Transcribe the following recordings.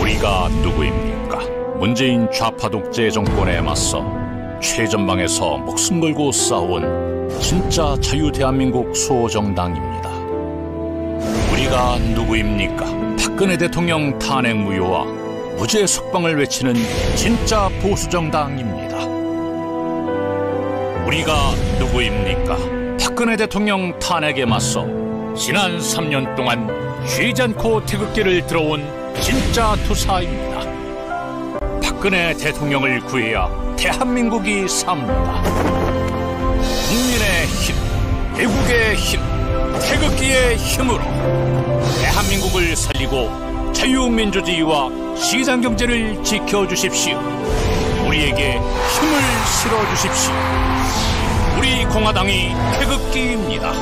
우리가 누구입니까? 문재인 좌파 독재 정권에 맞서 최전방에서 목숨 걸고 싸운 진짜 자유 대한민국 수호정당입니다. 우리가 누구입니까? 박근혜 대통령 탄핵 무효와 무죄 석방을 외치는 진짜 보수정당입니다. 우리가 누구입니까? 박근혜 대통령 탄핵에 맞서 지난 3년 동안 쉬지 않고 태극기를 들어온 진짜 투사입니다. 박근혜 대통령을 구해야 대한민국이 삽니다. 국민의 힘, 애국의 힘, 태극기의 힘으로 대한민국을 살리고 자유민주주의와 시장경제를 지켜주십시오. 우리에게 힘을 실어주십시오. 우리 공화당이 태극기입니다.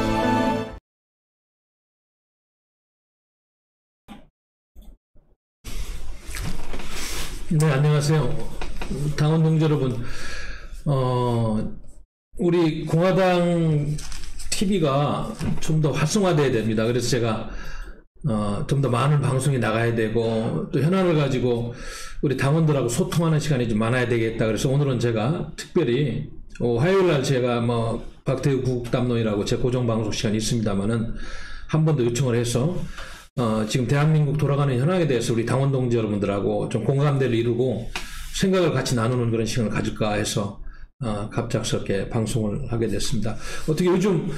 네, 안녕하세요. 당원 동지 여러분. 우리 공화당 TV가 좀 더 활성화돼야 됩니다. 그래서 제가 좀 더 많은 방송에 나가야 되고, 또 현안을 가지고 우리 당원들하고 소통하는 시간이 좀 많아야 되겠다. 그래서 오늘은 제가 특별히 화요일 날 제가 박태우 구국담론이라고 제 고정 방송 시간이 있습니다만은 한 번 더 요청을 해서 지금 대한민국 돌아가는 현황에 대해서 우리 당원 동지 여러분들하고 좀 공감대를 이루고 생각을 같이 나누는 그런 시간을 가질까 해서 갑작스럽게 방송을 하게 됐습니다. 어떻게 요즘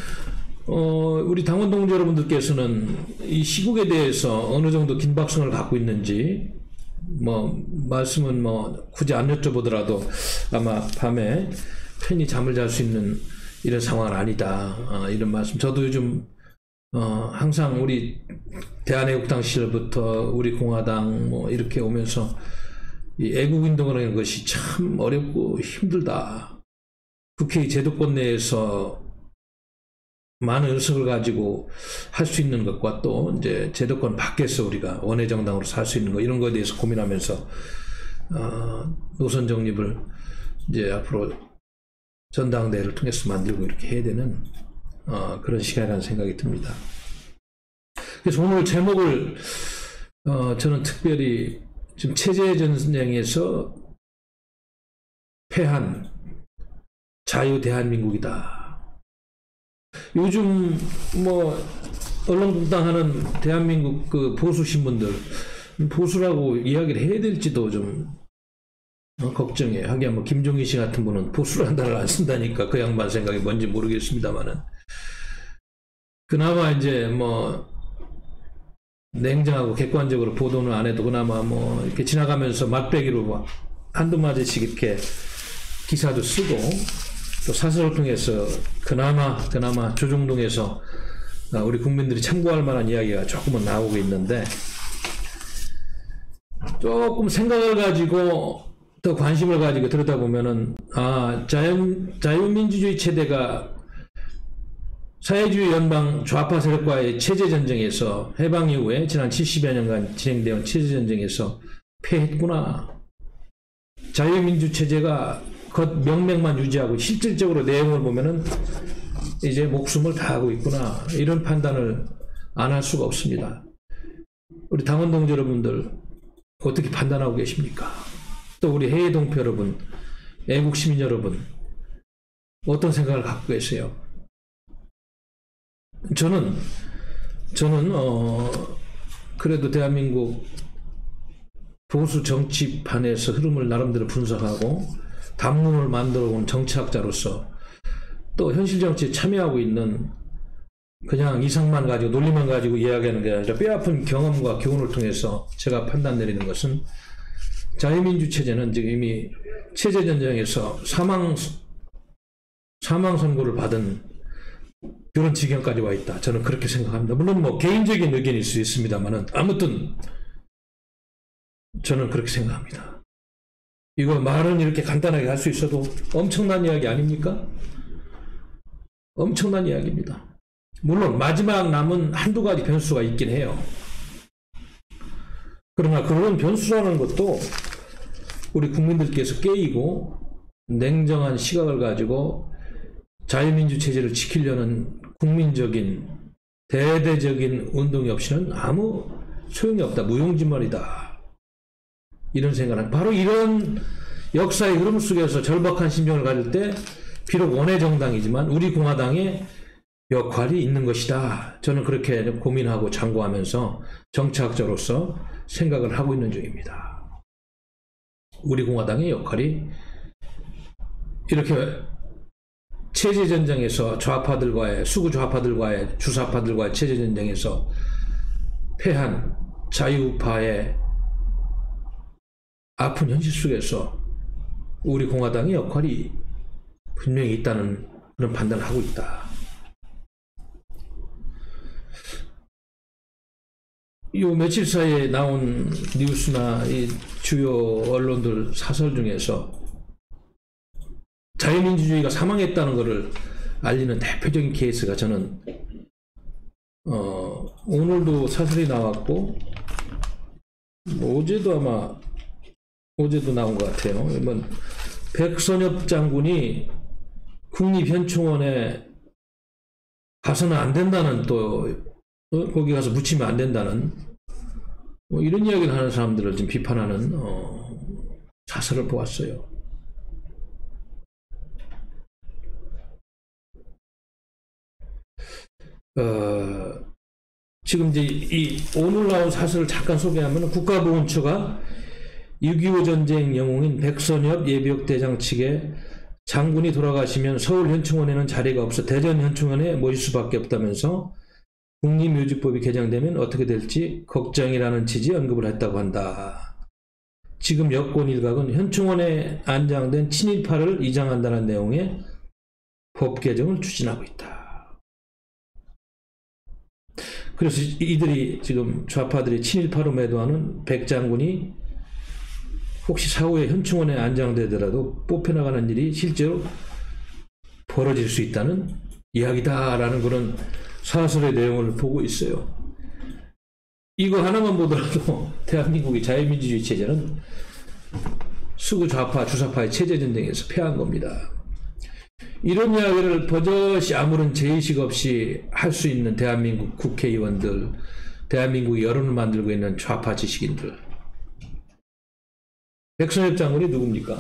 우리 당원 동지 여러분들께서는 이 시국에 대해서 어느 정도 긴박성을 갖고 있는지 말씀은 굳이 안 여쭤보더라도 아마 밤에 편히 잠을 잘 수 있는 이런 상황은 아니다, 이런 말씀. 저도 요즘 항상 우리 대한애국당 시절부터 우리 공화당 이렇게 오면서 이 애국운동이라는 것이 참 어렵고 힘들다. 국회 제도권 내에서 많은 의석을 가지고 할 수 있는 것과 또 이제 제도권 밖에서 우리가 원외 정당으로 살 수 있는 것, 이런 거에 대해서 고민하면서 노선 정립을 이제 앞으로 전당대회를 통해서 만들고 이렇게 해야 되는 그런 시간이라는 생각이 듭니다. 그래서 오늘 제목을 저는 특별히 지금 체제 전쟁에서 패한 자유 대한민국이다. 요즘 얼렁뚱땅하는 대한민국 그 보수 신문들, 보수라고 이야기를 해야 될지도 좀 걱정해. 하긴 김종인 씨 같은 분은 보수라는 단어를 안 쓴다니까 그 양반 생각이 뭔지 모르겠습니다만은, 그나마 이제 냉정하고 객관적으로 보도는 안 해도 그나마 이렇게 지나가면서 맛배기로 한두 마디씩 이렇게 기사도 쓰고, 또 사설을 통해서 그나마 조중동에서 우리 국민들이 참고할 만한 이야기가 조금은 나오고 있는데, 조금 생각을 가지고 더 관심을 가지고 들여다보면은 자유민주주의 체제가 사회주의 연방 좌파 세력과의 체제전쟁에서 해방 이후에 지난 70여 년간 진행되어 체제전쟁에서 패했구나. 자유민주체제가 겉 명맥만 유지하고 실질적으로 내용을 보면은 이제 목숨을 다하고 있구나. 이런 판단을 안 할 수가 없습니다. 우리 당원 동지 여러분들 어떻게 판단하고 계십니까? 또 우리 해외 동포 여러분, 애국 시민 여러분, 어떤 생각을 갖고 계세요? 저는 그래도 대한민국 보수 정치판에서 흐름을 나름대로 분석하고 담론을 만들어 온 정치학자로서, 또 현실 정치에 참여하고 있는, 그냥 이상만 가지고 논리만 가지고 이야기하는 게 아니라 뼈아픈 경험과 교훈을 통해서 제가 판단 내리는 것은, 자유민주 체제는 지금 이미 체제 전쟁에서 사망 선고를 받은 그런 지경까지 와 있다. 저는 그렇게 생각합니다. 물론 개인적인 의견일 수 있습니다만은, 아무튼 저는 그렇게 생각합니다. 이거 말은 이렇게 간단하게 할 수 있어도 엄청난 이야기 아닙니까? 엄청난 이야기입니다. 물론 마지막 남은 한두 가지 변수가 있긴 해요. 그러나 그런 변수라는 것도 우리 국민들께서 깨이고 냉정한 시각을 가지고 자유민주 체제를 지키려는 국민적인 대대적인 운동이 없이는 아무 소용이 없다. 무용지물이다. 이런 생각을 바로 이런 역사의 흐름 속에서 절박한 심정을 가질 때 비록 원외 정당이지만 우리 공화당의 역할이 있는 것이다. 저는 그렇게 고민하고 장구하면서 정치학자로서 생각을 하고 있는 중입니다. 우리 공화당의 역할이 이렇게 체제전쟁에서 좌파들과의 수구 좌파들과의 주사파들과의 체제전쟁에서 패한 자유파의 아픈 현실 속에서 우리 공화당의 역할이 분명히 있다는 그런 판단을 하고 있다. 요 며칠 사이에 나온 뉴스나 이 주요 언론들 사설 중에서 자유민주주의가 사망했다는 것을 알리는 대표적인 케이스가 저는 오늘도 사설이 나왔고 어제도 나온 것 같아요. 백선엽 장군이 국립현충원에 가서는 안 된다는 거기 가서 묻히면 안 된다는 이런 이야기를 하는 사람들을 좀 비판하는 사설을 보았어요. 지금 이제 이 오늘 나온 사설을 잠깐 소개하면 국가보훈처가 6.25 전쟁 영웅인 백선엽 예비역대장 측에 장군이 돌아가시면 서울 현충원에는 자리가 없어 대전 현충원에 모실 수밖에 없다면서 국립묘지법이 개정되면 어떻게 될지 걱정이라는 취지의 언급을 했다고 한다. 지금 여권 일각은 현충원에 안장된 친일파를 이장한다는 내용의 법 개정을 추진하고 있다. 그래서 이들이 지금 좌파들이 친일파로 매도하는 백 장군이 혹시 사후에 현충원에 안장되더라도 뽑혀나가는 일이 실제로 벌어질 수 있다는 이야기다라는 그런 사설의 내용을 보고 있어요. 이거 하나만 보더라도 대한민국의 자유민주주의 체제는 수구 좌파 주사파의 체제전쟁에서 패한 겁니다. 이런 이야기를 버젓이 아무런 죄의식 없이 할 수 있는 대한민국 국회의원들, 대한민국의 여론을 만들고 있는 좌파 지식인들. 백선엽 장군이 누굽니까?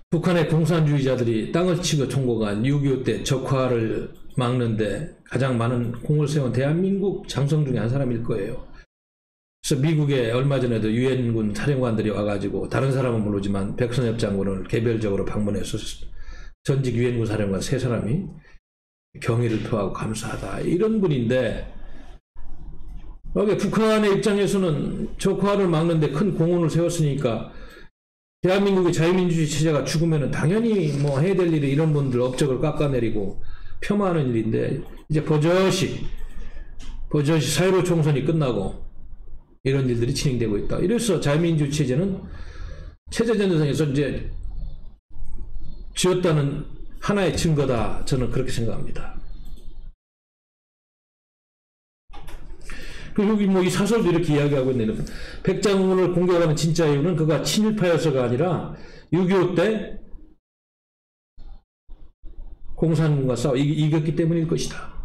북한의 공산주의자들이 땅을 치고 총고간 6.25 때 적화를 막는데 가장 많은 공을 세운 대한민국 장성 중에 한 사람일 거예요. 그래서 미국에 얼마 전에도 유엔군 사령관들이 와가지고 다른 사람은 모르지만 백선엽 장군을 개별적으로 방문해서 전직 유엔군 사령관 3사람이 경의를 표하고 감사하다. 이런 분인데 북한의 입장에서는 적화를 막는데 큰 공헌을 세웠으니까 대한민국의 자유민주주의 체제가 죽으면 당연히 뭐 해야 될 일이 이런 분들 업적을 깎아내리고 폄하하는 일인데 이제 버젓이 4.15 총선이 끝나고 이런 일들이 진행되고 있다. 이래서 자유민주주의 체제는 체제전쟁에서 이제 지었다는 하나의 증거다. 저는 그렇게 생각합니다. 그리고 여기 이 사설도 이렇게 이야기하고 있는 백장군을 공격하는 진짜 이유는 그가 친일파여서가 아니라 6.25 때 공산군과 싸워 이겼기 때문일 것이다.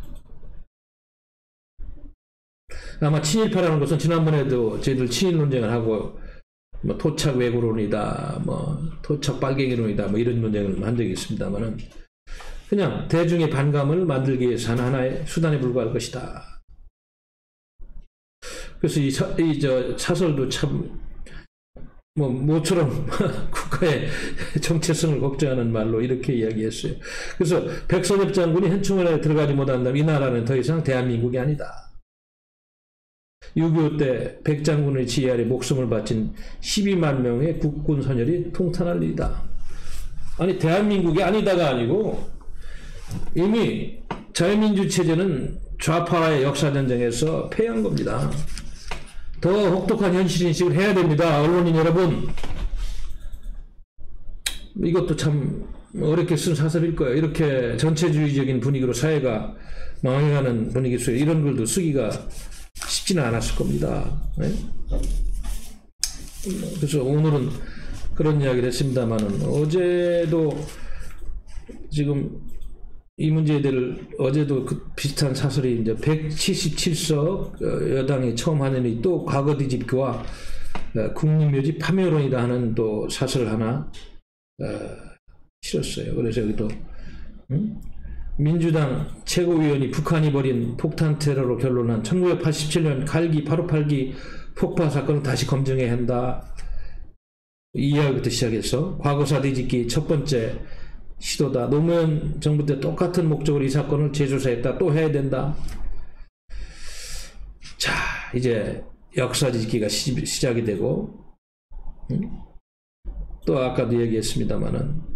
아마 친일파라는 것은 지난번에도 저희들 친일 논쟁을 하고 뭐 토착 왜구론이다, 뭐 토착 빨갱이론이다, 뭐 이런 논쟁을 한 적이 있습니다만은 그냥 대중의 반감을 만들기 위해서 하나의 수단에 불과할 것이다. 그래서 이 사설도 참 모처럼 국가의 정체성을 걱정하는 말로 이렇게 이야기했어요. 그래서 백선엽 장군이 현충원에 들어가지 못한다면 이 나라는 더 이상 대한민국이 아니다. 6.25 때 백 장군의 지휘 아래 목숨을 바친 12만 명의 국군 선열이 통탄할 일이다. 아니 대한민국이 아니다가 아니고 이미 자유민주 체제는 좌파와의 역사전쟁에서 패한 겁니다. 더 혹독한 현실인식을 해야 됩니다. 언론인 여러분. 이것도 참 어렵게 쓴 사설일 거예요. 이렇게 전체주의적인 분위기로 사회가 망해가는 분위기 속에 이런 글도 쓰기가 쉽지는 않았을 겁니다. 네? 그래서 오늘은 그런 이야기를 했습니다만은 어제도 지금 이 문제에 대해 어제도 비슷한 사설이 이제 177석 여당이 처음 하느니 또 과거 뒤집기와 국립묘지 파멸론이다 하는 또 사설을 하나 실었어요. 그래서 여기도 민주당 최고위원이 북한이 벌인 폭탄 테러로 결론난 1987년 칼기 8.58기 폭파 사건을 다시 검증해야 한다. 이 이야기부터 시작해서 과거사 뒤집기 첫 번째 시도다. 노무현 정부 때 똑같은 목적으로 이 사건을 재조사했다. 또 해야 된다. 자, 이제 역사 뒤집기가 시작이 되고 또 아까도 얘기했습니다마는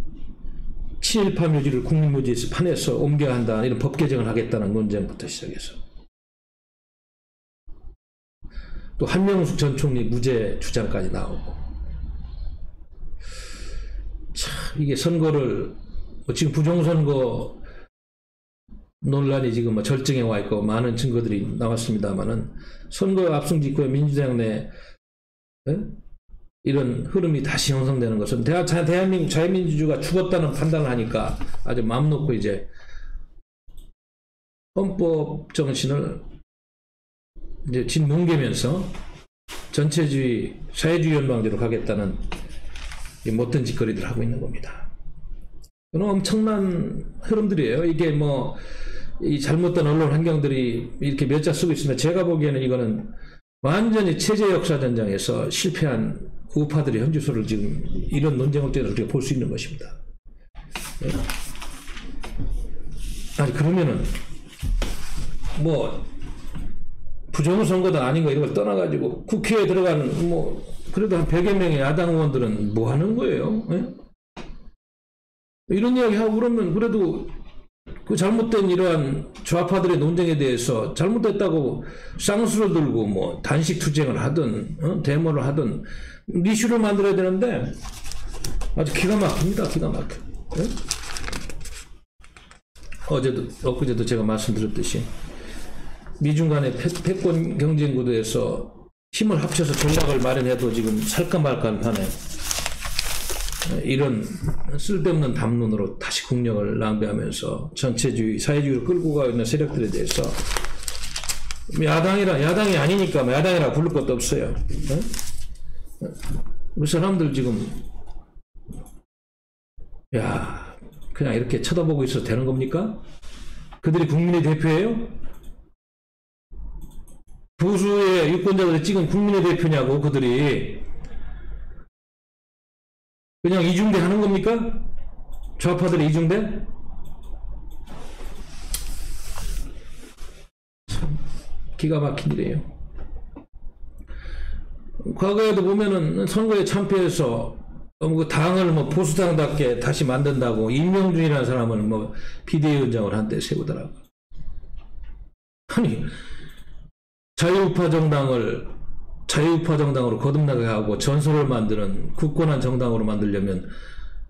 7.18 묘지를 국립묘지에서 판에서 옮겨야 한다. 이런 법 개정을 하겠다는 논쟁부터 시작해서 또 한명숙 전 총리 무죄 주장까지 나오고 참 이게 선거를 지금 부정선거 논란이 지금 뭐 절정에 와 있고 많은 증거들이 나왔습니다만은 선거 압승 직후에 민주당 내 이런 흐름이 다시 형성되는 것은 대한민국 자유민주주의가 죽었다는 판단을 하니까 아주 마음 놓고 이제 헌법 정신을 이제 짓뭉개면서 전체주의 사회주의 연방제로 가겠다는 이 못된 짓거리들 하고 있는 겁니다. 그건 엄청난 흐름들이에요. 이게 뭐 이 잘못된 언론 환경들이 이렇게 몇 자 쓰고 있으면 제가 보기에는 이거는 완전히 체제 역사 전장에서 실패한 우파들의 현주소를 지금 이런 논쟁을 통해서 우리가 볼 수 있는 것입니다. 네. 아니 그러면은 뭐 부정선거다 아닌 거 이런 걸 떠나가지고 국회에 들어간 뭐 그래도 한 100여 명의 야당 의원들은 뭐 하는 거예요? 네? 이런 이야기 하고 그러면 그래도 그 잘못된 이러한 좌파들의 논쟁에 대해서 잘못됐다고 쌍수를 들고 뭐 단식 투쟁을 하든 데모를 하든 이슈를 만들어야 되는데 아주 기가 막힙니다. 기가 막혀. 네? 엊그제도 제가 말씀드렸듯이 미중 간의 패권 경쟁 구도에서 힘을 합쳐서 전략을 마련해도 지금 살까 말까 하는 판에 이런 쓸데없는 담론으로 다시 국력을 낭비하면서 전체주의, 사회주의를 끌고 가고 있는 세력들에 대해서 야당이 아니니까 야당이라 부를 것도 없어요. 네? 우리 사람들 지금 그냥 이렇게 쳐다보고 있어도 되는 겁니까? 그들이 국민의 대표예요? 보수의 유권자들이 찍은 국민의 대표냐고 그들이 그냥 이중대 하는 겁니까? 좌파들의 이중대? 참 기가 막힌 일이에요. 과거에도 보면은 선거에 참패해서 그 당을 뭐 보수당답게 다시 만든다고 임명준이라는 사람을 뭐 비대위원장을 한데 세우더라고. 아니 자유우파 정당으로 거듭나게 하고 전설을 만드는 굳건한 정당으로 만들려면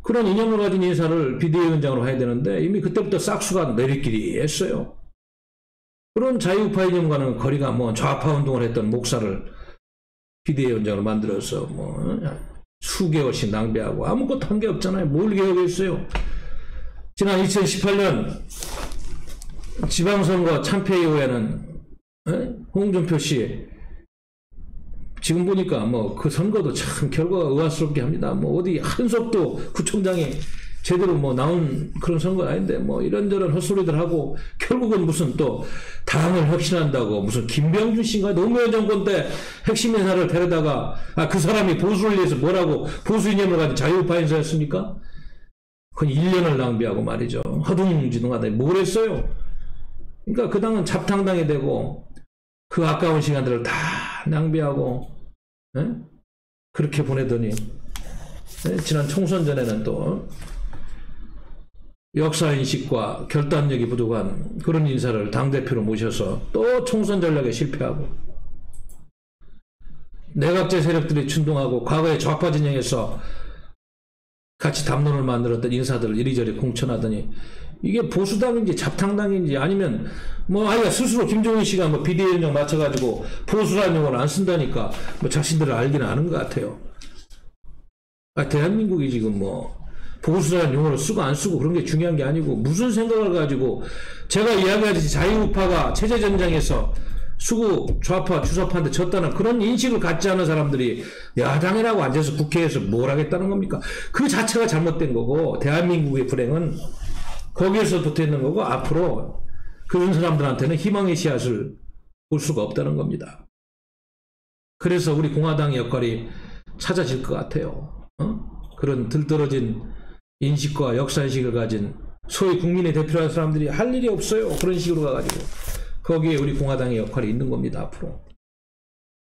그런 이념을 가진 인사를 비대위원장으로 해야 되는데 이미 그때부터 싹수가 내리끼리 했어요. 그런 자유우파 이념과는 거리가 먼 좌파 운동을 했던 목사를 비대위원장으로 만들어서 뭐 수개월씩 낭비하고 아무것도 한 게 없잖아요. 뭘 개혁했어요? 지난 2018년 지방선거 참패 이후에는 홍준표 씨 지금 보니까 뭐 그 선거도 참 결과가 의아스럽게 합니다. 뭐 어디 한석도 구청장이 제대로 뭐 나온 그런 선거가 아닌데 뭐 이런저런 헛소리들 하고 결국은 무슨 또 당을 혁신한다고 무슨 김병준 씨인가 노무현 정권 때 핵심 인사를 데려다가 그 사람이 보수를 위해서 뭐라고 보수 이념을 가진 자유우파 인사였습니까? 그건 1년을 낭비하고 말이죠. 허둥지둥하다 뭘 했어요? 그러니까 그 당은 잡탕당이 되고 그 아까운 시간들을 다 낭비하고 그렇게 보내더니 지난 총선 전에는 또 역사인식과 결단력이 부족한 그런 인사를 당대표로 모셔서 또 총선 전략에 실패하고 내각제 세력들이 충동하고 과거에 좌파 진영에서 같이 담론을 만들었던 인사들을 이리저리 공천하더니 이게 보수당인지 잡탕당인지 아니면 뭐 아이가 스스로 김종인 씨가 뭐 비대위원장 맞춰가지고 보수라는 용어를 안 쓴다니까 뭐 자신들을 알기는 아는 것 같아요. 대한민국이 지금 뭐 보수라는 용어를 쓰고 안 쓰고 그런 게 중요한 게 아니고 무슨 생각을 가지고 제가 이야기하듯이 자유우파가 체제전쟁에서 수구 좌파 주사파한테 졌다는 그런 인식을 갖지 않은 사람들이 야당이라고 앉아서 국회에서 뭘 하겠다는 겁니까? 그 자체가 잘못된 거고 대한민국의 불행은 거기에서 붙어 있는 거고 앞으로 그런 사람들한테는 희망의 씨앗을 볼 수가 없다는 겁니다. 그래서 우리 공화당의 역할이 찾아질 것 같아요. 그런 들떨어진 인식과 역사인식을 가진 소위 국민의 대표라는 사람들이 할 일이 없어요. 그런 식으로 가가지고 거기에 우리 공화당의 역할이 있는 겁니다. 앞으로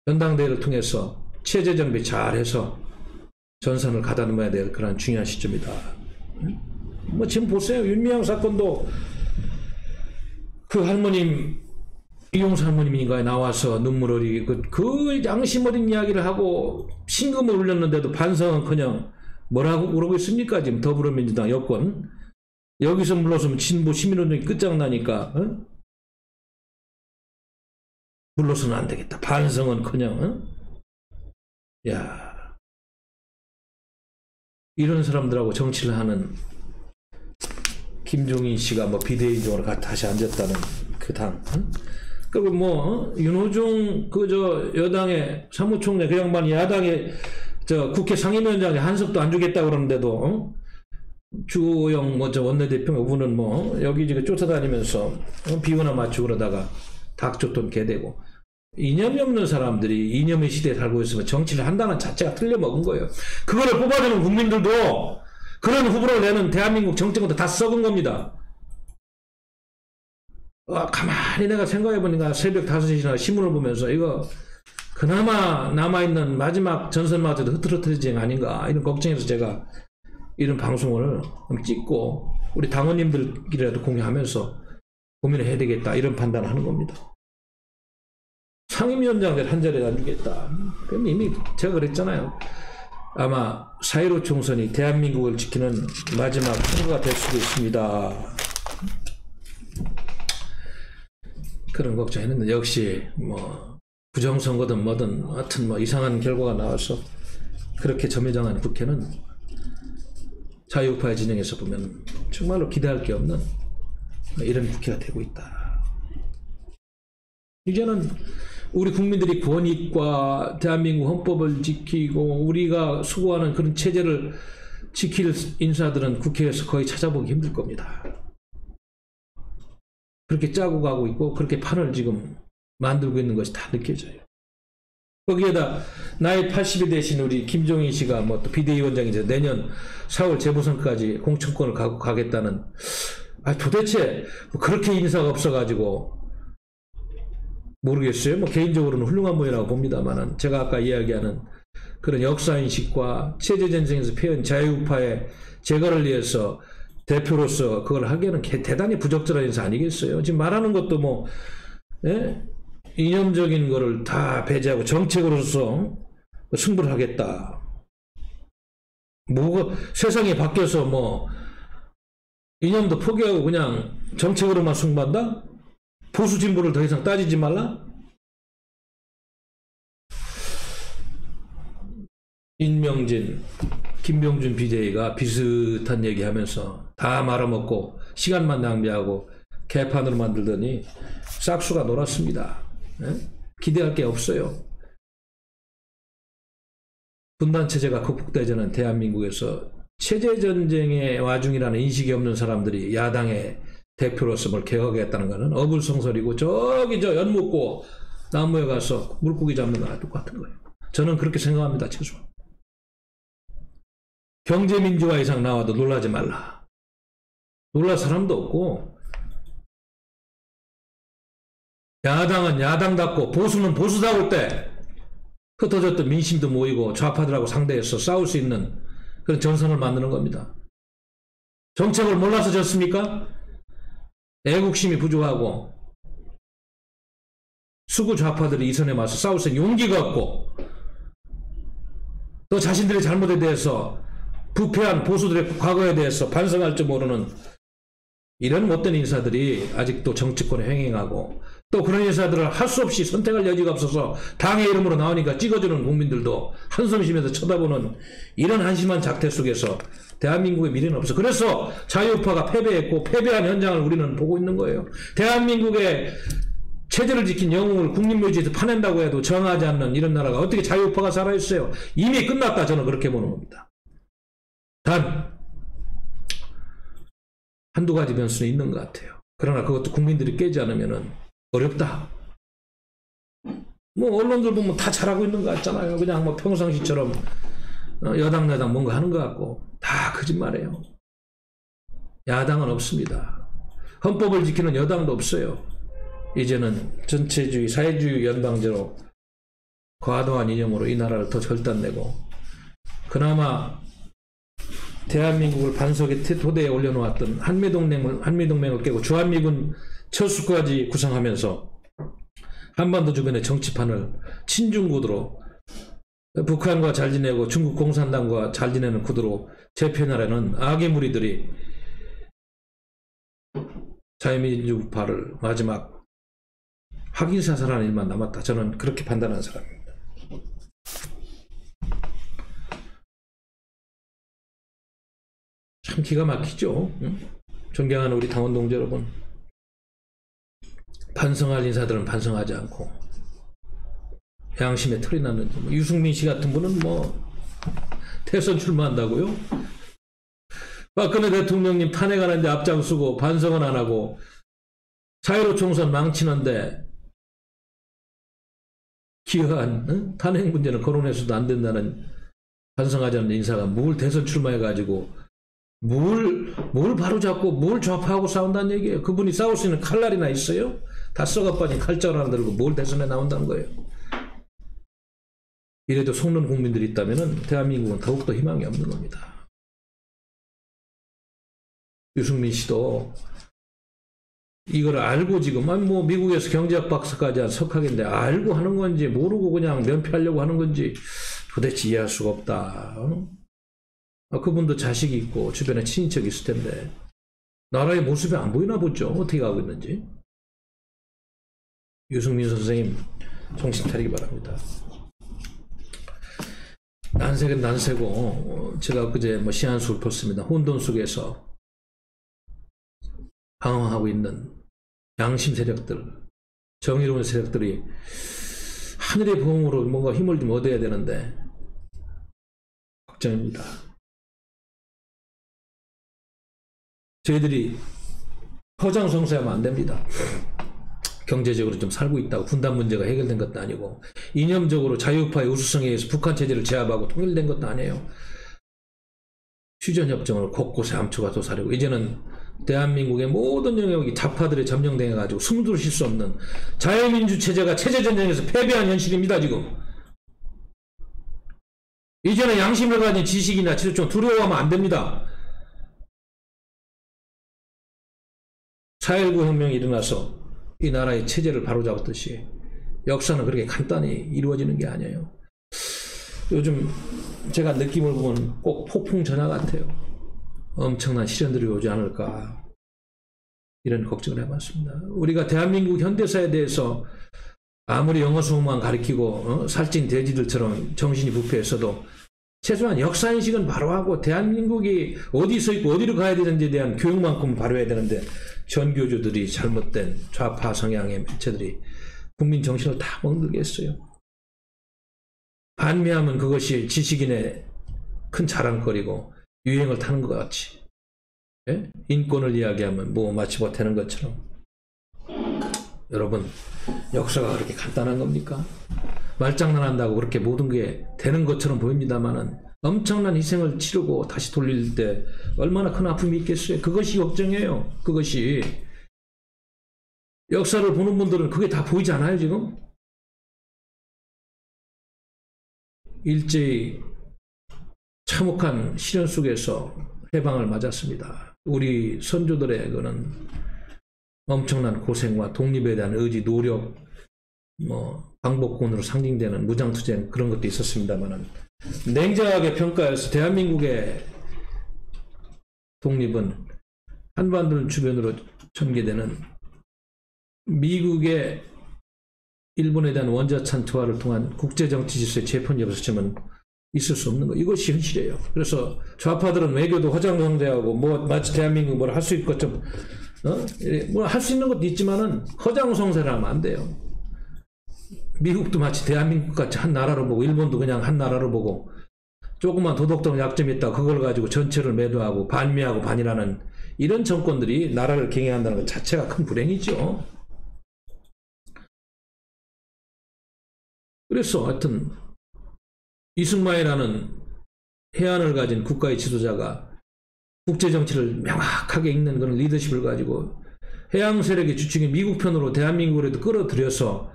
전당대회를 통해서 체제 정비 잘해서 전선을 가다듬어야 될 그런 중요한 시점이다. 뭐 지금 보세요. 윤미향 사건도 그 할머님 이용수 할머님인가에 나와서 눈물 어리게 그 양심 어린 이야기를 하고 신금을 울렸는데도 반성은커녕 뭐라고 그러고 있습니까? 지금 더불어민주당 여권 여기서 물러서면 진보 시민운동이 끝장나니까 물러서는 안 되겠다. 반성은커녕 야 이런 사람들하고 정치를 하는 김종인 씨가 뭐 비대위적으로 다시 앉았다는 그 당. 그리고 뭐 윤호중 그 저 여당의 사무총장 그 양반이 야당의 저 국회 상임위원장에 한석도 안 주겠다 그러는데도 주호영 뭐 저 원내대표 그분은 뭐 여기저기 쫓아다니면서 비호나 맞추고 그러다가 닥쳤던 개되고 이념이 없는 사람들이 이념의 시대에 살고 있으면 정치를 한다는 자체가 틀려먹은 거예요. 그거를 뽑아주는 국민들도 그런 후보를 내는 대한민국 정치권도 다 썩은 겁니다. 가만히 내가 생각해보니까 새벽 5시나 신문을 보면서 이거 그나마 남아있는 마지막 전선마저도 흐트러뜨리지 아닌가 이런 걱정해서 제가 이런 방송을 찍고 우리 당원님들끼리라도 공유하면서 고민을 해야 되겠다 이런 판단을 하는 겁니다. 상임위원장들 한 자리에 안 주겠다. 그럼 이미 제가 그랬잖아요. 아마 4.15 총선이 대한민국을 지키는 마지막 선거가 될 수도 있습니다. 그런 걱정했는데 역시 뭐 부정선거든 뭐든 하여튼 뭐 이상한 결과가 나와서 그렇게 점유장한 국회는 자유우파의 진영에서 보면 정말로 기대할 게 없는 이런 국회가 되고 있다. 이제는 우리 국민들이 권익과 대한민국 헌법을 지키고 우리가 수고하는 그런 체제를 지킬 인사들은 국회에서 거의 찾아보기 힘들 겁니다. 그렇게 짜고 가고 있고 그렇게 판을 지금 만들고 있는 것이 다 느껴져요. 거기에다 나이 80이 되신 우리 김종인 씨가 뭐 또 비대위원장이죠. 내년 4월 재보선까지 공천권을 가겠다는 도대체 뭐 그렇게 인사가 없어가지고 모르겠어요. 뭐 개인적으로는 훌륭한 분이라고 봅니다만은 제가 아까 이야기하는 그런 역사인식과 체제전쟁에서 피한 자유우파의 제거를 위해서 대표로서 그걸 하기에는 대단히 부적절한 인사 아니겠어요? 지금 말하는 것도 뭐 이념적인 거를 다 배제하고 정책으로서 승부를 하겠다. 뭐가 세상이 바뀌어서 뭐 이념도 포기하고 그냥 정책으로만 승부한다? 보수 진보를 더 이상 따지지 말라? 인명진, 김병준 비대위가 비슷한 얘기하면서 다 말아먹고 시간만 낭비하고 개판으로 만들더니 싹수가 놀았습니다. 기대할 게 없어요. 분단체제가 극복되자는 대한민국에서 체제전쟁의 와중이라는 인식이 없는 사람들이 야당의 대표로서 뭘 개혁하겠다는 것은 어불성설이고 저기 저 연못고 나무에 가서 물고기 잡는 거랑 똑같은 거예요. 저는 그렇게 생각합니다. 최소. 경제민주화 이상 나와도 놀라지 말라. 놀랄 사람도 없고 야당은 야당답고 보수는 보수다울 때 흩어졌던 민심도 모이고 좌파들하고 상대해서 싸울 수 있는 그런 전선을 만드는 겁니다. 정책을 몰라서 졌습니까? 애국심이 부족하고 수구 좌파들이 이 선에 맞서 싸울 수 있는 용기가 없고 또 자신들의 잘못에 대해서 부패한 보수들의 과거에 대해서 반성할 줄 모르는 이런 못된 인사들이 아직도 정치권에 횡행하고 또 그런 인사들을 할 수 없이 선택할 여지가 없어서 당의 이름으로 나오니까 찍어주는 국민들도 한숨 쉬면서 쳐다보는 이런 한심한 작태 속에서 대한민국의 미래는 없어. 그래서 자유우파가 패배했고 패배한 현장을 우리는 보고 있는 거예요. 대한민국의 체제를 지킨 영웅을 국립묘지에서 파낸다고 해도 정하지 않는 이런 나라가 어떻게 자유우파가 살아있어요. 이미 끝났다. 저는 그렇게 보는 겁니다. 단 한두 가지 변수는 있는 것 같아요. 그러나 그것도 국민들이 깨지 않으면 어렵다. 뭐 언론들 보면 다 잘하고 있는 것 같잖아요. 그냥 뭐 평상시처럼 여당 야당 뭔가 하는 것 같고 다 거짓말이에요. 야당은 없습니다. 헌법을 지키는 여당도 없어요. 이제는 전체주의 사회주의 연방제로 과도한 이념으로 이 나라를 더 절단내고 그나마 대한민국을 반석의 토대에 올려놓았던 한미동맹을 깨고 주한미군 철수까지 구성하면서 한반도 주변의 정치판을 친중구도로 북한과 잘 지내고 중국 공산당과 잘 지내는 구도로 재편하려는 악의 무리들이 자유민주파를 마지막 확인사살하는 일만 남았다. 저는 그렇게 판단하는 사람입니다. 참 기가 막히죠. 존경하는 우리 당원 동지 여러분, 반성할 인사들은 반성하지 않고 양심에 털이 났는지 유승민 씨 같은 분은 뭐 대선 출마한다고요? 박근혜 대통령님 탄핵하는데 앞장서고 반성은 안 하고 자유로 총선 망치는데 기여한 탄핵 문제는 거론해서도 안 된다는 반성하지 않는 인사가 뭘 대선 출마해가지고 뭘 바로잡고 뭘 좌파하고 싸운다는 얘기예요. 그분이 싸울 수 있는 칼날이나 있어요? 다 썩어빠진 칼자루 하나 들고 뭘 대선에 나온다는 거예요. 이래도 속는 국민들이 있다면 대한민국은 더욱더 희망이 없는 겁니다. 유승민 씨도 이걸 알고 지금 뭐 미국에서 경제학 박사까지 한 석학인데 알고 하는 건지 모르고 그냥 면피하려고 하는 건지 도대체 이해할 수가 없다. 그분도 자식이 있고 주변에 친인척이 있을 텐데 나라의 모습이 안 보이나 보죠. 어떻게 가고 있는지. 유승민 선생님 정신 차리기 바랍니다. 난세는 난세고 제가 그제 뭐 시한수를 폈습니다. 혼돈 속에서 방황하고 있는 양심 세력들, 정의로운 세력들이 하늘의 보응으로 뭔가 힘을 좀 얻어야 되는데 걱정입니다. 저희들이 허장성세하면 안 됩니다. 경제적으로 좀 살고 있다고 분단 문제가 해결된 것도 아니고 이념적으로 자유파의 우수성에 의해서 북한 체제를 제압하고 통일된 것도 아니에요. 휴전협정을 곳곳에 암초가 도사리고 이제는 대한민국의 모든 영역이 좌파들에 점령당해가지고 숨도 쉴 수 없는 자유민주 체제가 체제전쟁에서 패배한 현실입니다. 지금 이제는 양심을 가진 지식이나 지도층 두려워하면 안 됩니다. 4.19 혁명이 일어나서 이 나라의 체제를 바로잡았듯이 역사는 그렇게 간단히 이루어지는 게 아니에요. 요즘 제가 느낌을 보면 꼭 폭풍 전야 같아요. 엄청난 시련들이 오지 않을까 이런 걱정을 해봤습니다. 우리가 대한민국 현대사에 대해서 아무리 영어 수업만 가르치고 살찐 돼지들처럼 정신이 부패했어도 최소한 역사인식은 바로 하고 대한민국이 어디 서 있고 어디로 가야 되는지에 대한 교육만큼은 바로 해야 되는데 전교조들이 잘못된 좌파 성향의 매체들이 국민 정신을 다 멍들게 했어요. 반미하면 그것이 지식인의 큰 자랑거리고 유행을 타는 것 같이, 예? 인권을 이야기하면 뭐 마치 못하는 것처럼. 여러분, 역사가 그렇게 간단한 겁니까? 말장난한다고 그렇게 모든 게 되는 것처럼 보입니다만은 엄청난 희생을 치르고 다시 돌릴 때 얼마나 큰 아픔이 있겠어요. 그것이 걱정이에요. 그것이. 역사를 보는 분들은 그게 다 보이지 않아요, 지금? 일제히 참혹한 시련 속에서 해방을 맞았습니다. 우리 선조들의 그는 엄청난 고생과 독립에 대한 의지, 노력, 방법군으로 상징되는 무장투쟁 그런 것도 있었습니다만은 냉정하게 평가해서 대한민국의 독립은 한반도 주변으로 전개되는 미국의 일본에 대한 원자탄 투하를 통한 국제정치 질서의 재편이 없었으면 있을 수 없는 거. 이것이 현실이에요. 그래서 좌파들은 외교도 허장성대하고 뭐 마치 대한민국 뭘 할 수 있을 것처럼 뭐 할 수 있는 것도 있지만은 허장성세를 하면 안 돼요. 미국도 마치 대한민국 같이 한 나라로 보고 일본도 그냥 한 나라로 보고 조그만 도덕적 약점이 있다 그걸 가지고 전체를 매도하고 반미하고 반이라는 이런 정권들이 나라를 경영한다는 것 자체가 큰 불행이죠. 그래서 하여튼 이승만이라는 해안을 가진 국가의 지도자가 국제정치를 명확하게 읽는 그런 리더십을 가지고 해양 세력의 주축인 미국 편으로 대한민국으로 끌어들여서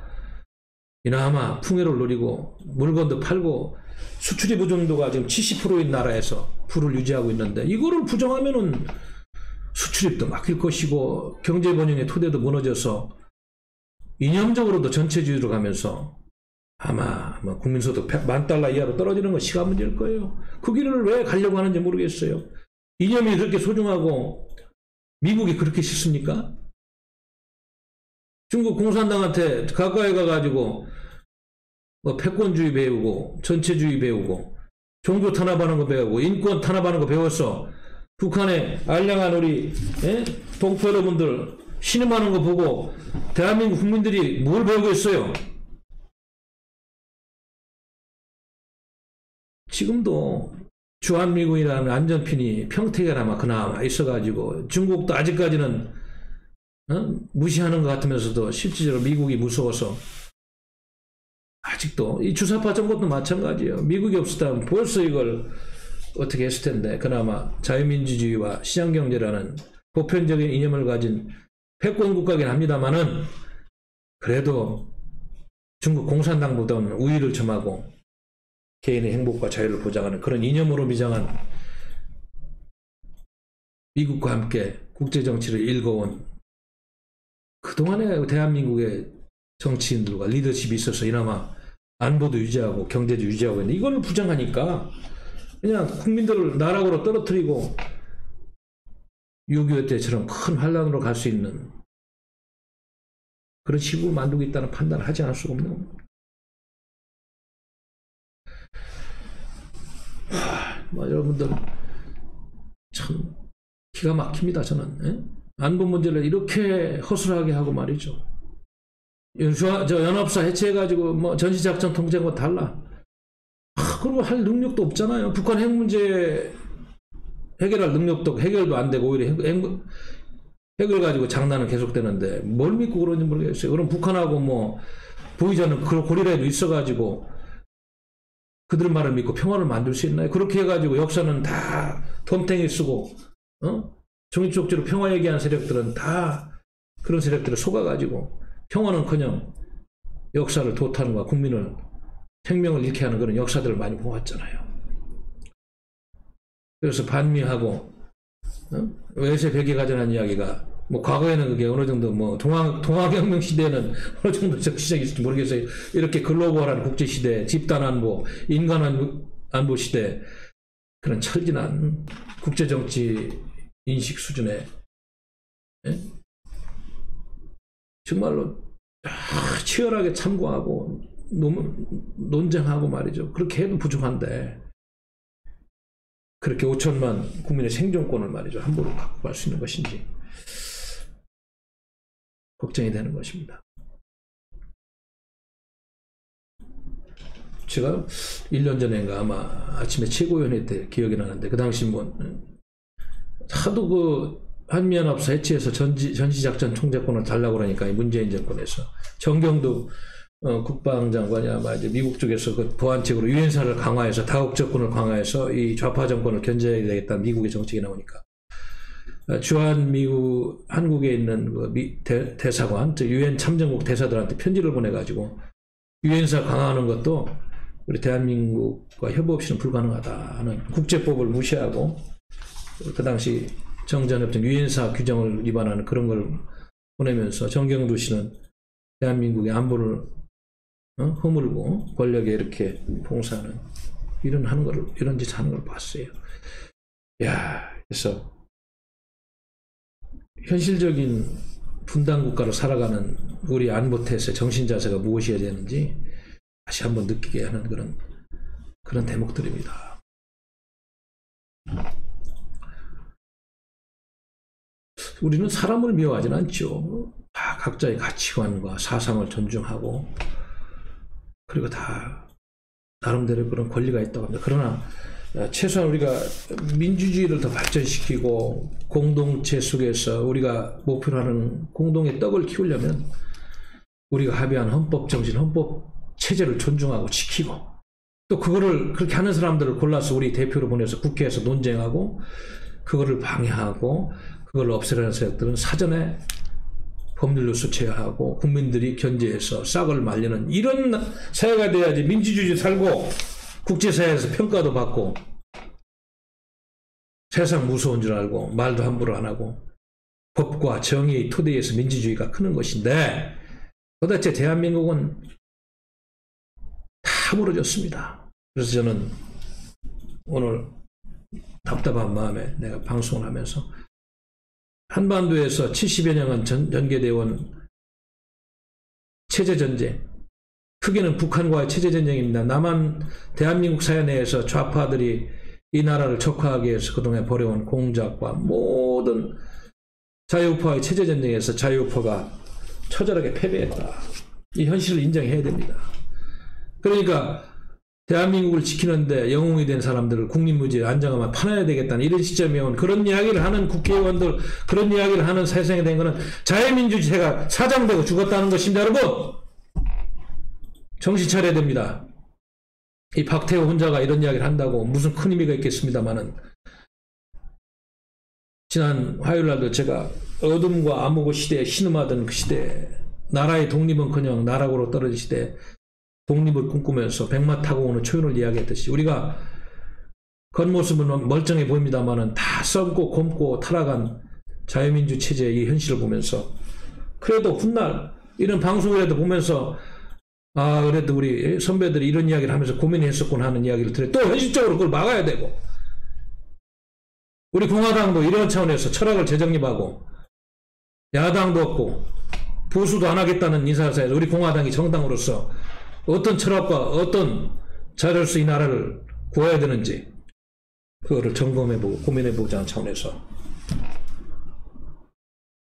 이나마 풍요를 누리고 물건도 팔고 수출입 의존도가 지금 70%인 나라에서 부를 유지하고 있는데 이거를 부정하면은 수출입도 막힐 것이고 경제 번영의 토대도 무너져서 이념적으로도 전체주의로 가면서 아마 국민소득 $10,000 이하로 떨어지는 건 시간 문제일 거예요. 그 길을 왜 가려고 하는지 모르겠어요. 이념이 그렇게 소중하고 미국이 그렇게 싫습니까? 중국 공산당한테 가까이 가가지고 뭐 패권주의 배우고 전체주의 배우고 종교 탄압하는 거 배우고 인권 탄압하는 거 배웠어. 북한의 알량한 우리 동포 여러분들 신음하는 거 보고 대한민국 국민들이 뭘 배우고 있어요? 지금도 주한미군이라는 안전핀이 평택에나마 그나마 있어가지고 중국도 아직까지는 무시하는 것 같으면서도 실질적으로 미국이 무서워서 아직도 이 주사파 정권도 마찬가지예요. 미국이 없었다면 벌써 이걸 어떻게 했을 텐데 그나마 자유민주주의와 시장경제라는 보편적인 이념을 가진 패권국가긴 합니다만은 그래도 중국 공산당보다는 우위를 점하고 개인의 행복과 자유를 보장하는 그런 이념으로 미장한 미국과 함께 국제정치를 읽어온 그동안의 대한민국의 정치인들과 리더십이 있어서 이나마 안보도 유지하고 경제도 유지하고 있는데 이걸 부정하니까 그냥 국민들을 나락으로 떨어뜨리고 6.25 때처럼 큰 환란으로 갈 수 있는 그런 시국을 만들고 있다는 판단을 하지 않을 수가 없는 겁니다. 여러분들 참 기가 막힙니다. 저는 안보 문제를 이렇게 허술하게 하고 말이죠. 저 연합사 해체해가지고 뭐 전시작전 통제하고 달라. 그리고 할 능력도 없잖아요. 북한 핵 문제 해결할 능력도 해결도 안 되고 오히려 핵을 가지고 장난은 계속되는데 뭘 믿고 그런지 모르겠어요. 그럼 북한하고 뭐 보이지 않는 그런 고리라도 있어가지고 그들 말을 믿고 평화를 만들 수 있나요? 그렇게 해가지고 역사는 다 덤탱이 쓰고 종이쪽지로 평화 얘기하는 세력들은 다 그런 세력들을 속아가지고 평화는커녕 역사를 도탄과 국민을 생명을 잃게 하는 그런 역사들을 많이 보았잖아요. 그래서 반미하고 외세 백이 가져난 이야기가 뭐 과거에는 그게 어느 정도 뭐 동아革명 시대에는 어느 정도 시작이 있을지 모르겠어요. 이렇게 글로벌한 국제 시대, 집단 안보, 인간 안보 시대 그런 철진한 국제 정치 인식 수준에 정말로 치열하게 참고하고 논쟁하고 말이죠. 그렇게 해도 부족한데 그렇게 5천만 국민의 생존권을 말이죠. 함부로 갖고 갈 수 있는 것인지 걱정이 되는 것입니다. 제가 1년 전인가 아마 아침에 최고위원회 때 기억이 나는데 그 당시 뭐 하도 그 한미연합사 해체해서 전시작전 통제권을 달라고 그러니까 문재인 정권에서 정경도 국방장관이 아마 이제 미국 쪽에서 그 보완책으로 유엔사를 강화해서 다국 접근을 강화해서 이 좌파 정권을 견제해야 되겠다는 미국의 정책이 나오니까 주한 미국 한국에 있는 그 대사관, 유엔 참전국 대사들한테 편지를 보내가지고 유엔사 강화하는 것도 우리 대한민국과 협의 없이는 불가능하다 하는 국제법을 무시하고 그 당시 정전협정 유엔사 규정을 위반하는 그런 걸 보내면서 정경두 씨는 대한민국의 안보를 허물고 권력에 이렇게 봉사하는 이런 짓 하는 걸 봤어요. 야, 그래서 현실적인 분단 국가로 살아가는 우리 안보태세 정신 자세가 무엇이어야 되는지 다시 한번 느끼게 하는 그런 대목들입니다. 우리는 사람을 미워하지는 않죠. 다 각자의 가치관과 사상을 존중하고 그리고 다 나름대로 그런 권리가 있다고 합니다. 그러나 최소한 우리가 민주주의를 더 발전시키고 공동체 속에서 우리가 목표로 하는 공동의 떡을 키우려면 우리가 합의한 헌법 정신, 헌법 체제를 존중하고 지키고 또 그거를 그렇게 하는 사람들을 골라서 우리 대표로 보내서 국회에서 논쟁하고 그거를 방해하고 그걸 없애려는 세력들은 사전에 법률로 수쳐야 하고 국민들이 견제해서 싹을 말리는 이런 사회가 돼야지 민주주의 살고 국제사회에서 평가도 받고 세상 무서운 줄 알고 말도 함부로 안 하고 법과 정의의 토대에서 민주주의가 크는 것인데 도대체 대한민국은 다 무너졌습니다. 그래서 저는 오늘 답답한 마음에 내가 방송을 하면서 한반도에서 70여 년간 전개되어 온 체제전쟁, 크게는 북한과의 체제전쟁입니다. 대한민국 사회 내에서 좌파들이 이 나라를 척화하기 위해서 그동안 벌여온 공작과 모든 자유우파의 체제전쟁에서 자유우파가 처절하게 패배했다. 이 현실을 인정해야 됩니다. 그러니까 대한민국을 지키는데 영웅이 된 사람들을 국립무지에 안장하면 파놔야 되겠다는 이런 시점에 온 그런 이야기를 하는 국회의원들, 그런 이야기를 하는 세상이 된 것은 자유민주주의가 사장되고 죽었다는 것입니다. 여러분 정신 차려야 됩니다. 이 박태호 혼자가 이런 이야기를 한다고 무슨 큰 의미가 있겠습니다만은 지난 화요일날도 제가 어둠과 암흑의 시대에 신음하던 그 시대에 나라의 독립은커녕 나락으로 떨어진 시대에 독립을 꿈꾸면서 백마 타고 오는 초연을 이야기했듯이 우리가 겉모습은 멀쩡해 보입니다만은 다 썩고 곪고 타락한 자유민주 체제의 이 현실을 보면서 그래도 훗날 이런 방송이라도 보면서 아 그래도 우리 선배들이 이런 이야기를 하면서 고민했었구나 하는 이야기를 들어요. 또 현실적으로 그걸 막아야 되고 우리 공화당도 이런 차원에서 철학을 재정립하고 야당도 없고 보수도 안 하겠다는 인사사에서 우리 공화당이 정당으로서 어떤 철학과 어떤 자료로서 이 나라를 구해야 되는지 그거를 점검해보고 고민해보자는 차원에서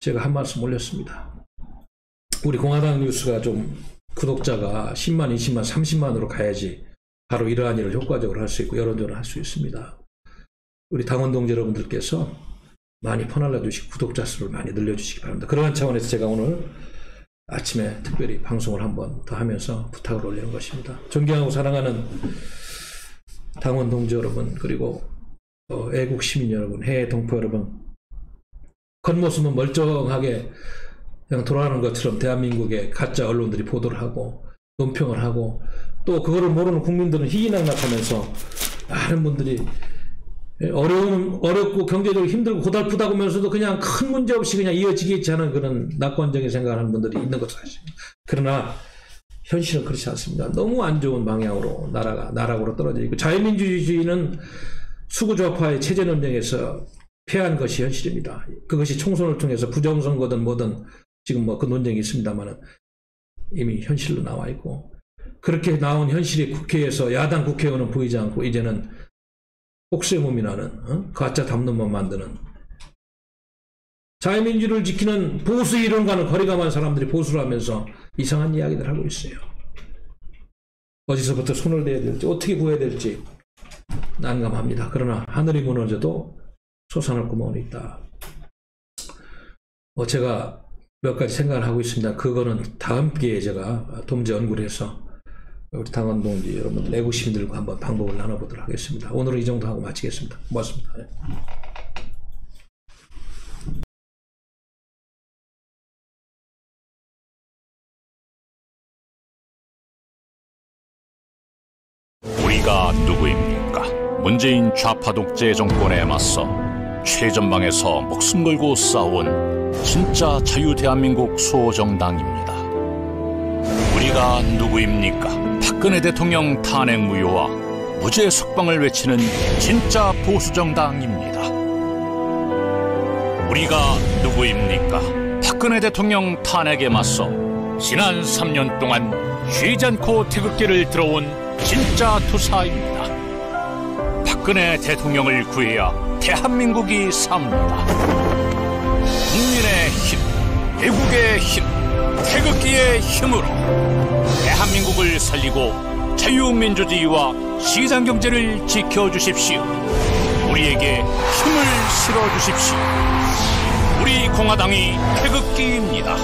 제가 한 말씀 올렸습니다. 우리 공화당 뉴스가 좀 구독자가 10만, 20만, 30만으로 가야지 바로 이러한 일을 효과적으로 할 수 있고 여론전을 할 수 있습니다. 우리 당원 동지 여러분들께서 많이 퍼날라 주시고 구독자 수를 많이 늘려주시기 바랍니다. 그러한 차원에서 제가 오늘 아침에 특별히 방송을 한 번 더 하면서 부탁을 올리는 것입니다. 존경하고 사랑하는 당원 동지 여러분 그리고 애국 시민 여러분, 해외 동포 여러분 겉모습은 멀쩡하게 그냥 돌아가는 것처럼 대한민국의 가짜 언론들이 보도를 하고 논평을 하고 또 그거를 모르는 국민들은 희귀낙낙하면서 많은 분들이 어렵고 경제적으로 힘들고 고달프다고 하면서도 그냥 큰 문제 없이 그냥 이어지겠지 하는 그런 낙관적인 생각을 하는 분들이 있는 것도 사실입니다. 그러나 현실은 그렇지 않습니다. 너무 안 좋은 방향으로 나라가 나락으로 떨어져 있고 자유민주주의는 수구좌파의 체제 논쟁에서 패한 것이 현실입니다. 그것이 총선을 통해서 부정선거든 뭐든 지금 뭐 그 논쟁이 있습니다만은 이미 현실로 나와 있고 그렇게 나온 현실이 국회에서 야당 국회의원은 보이지 않고 이제는 혹세무민 하는 가짜 담론만 만드는 자유민주를 지키는 보수 이론과는 거리가 먼 사람들이 보수를 하면서 이상한 이야기를 하고 있어요. 어디서부터 손을 대야 될지 어떻게 구해야 될지 난감합니다. 그러나 하늘이 무너져도 솟아날 구멍은 있다. 제가 몇 가지 생각을 하고 있습니다. 그거는 다음 기회에 제가 dom지 연구를 해서 우리 당원 동지 여러분들, 애국 시민들과 한번 방법을 나눠보도록 하겠습니다. 오늘은 이 정도 하고 마치겠습니다. 고맙습니다. 우리가 누구입니까? 문재인 좌파 독재 정권에 맞서 최전방에서 목숨 걸고 싸운 진짜 자유 대한민국 수호정당입니다. 우리가 누구입니까? 박근혜 대통령 탄핵 무효와 무죄 석방을 외치는 진짜 보수정당입니다. 우리가 누구입니까? 박근혜 대통령 탄핵에 맞서 지난 3년 동안 쉬지 않고 태극기를 들어온 진짜 투사입니다. 박근혜 대통령을 구해야 대한민국이 삽니다. 국민의 힘, 애국의 힘, 태극기의 힘으로 대한민국을 살리고 자유민주주의와 시장경제를 지켜주십시오. 우리에게 힘을 실어주십시오. 우리 공화당이 태극기입니다.